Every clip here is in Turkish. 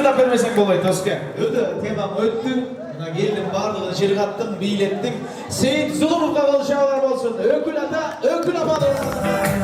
Sırda vermesek bolay Toske. Ödü, temam öttün. Buna geldim, bardığını çırgattım, bilettim. Seyit Zulumov'la konuşanlar olsun. Ökül ata, ökül aman olmasın.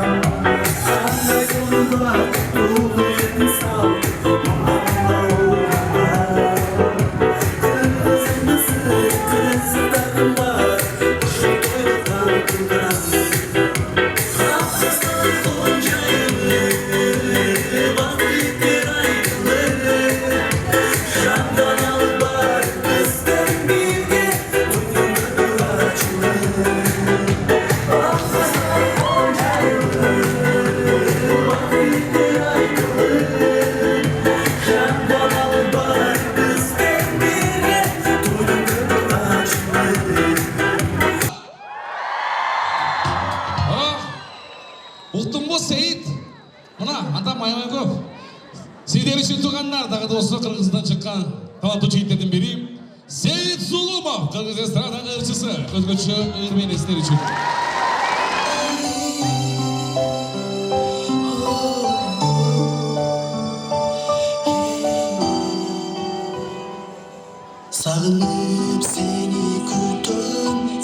Kırgız'dan çıkan kanatçı yiğitlerden biriyim. Seyit Zulumov, Kırgız estrada ırkçısı, özgürlükçü Ermeniler için. Sağınıp seni kütüm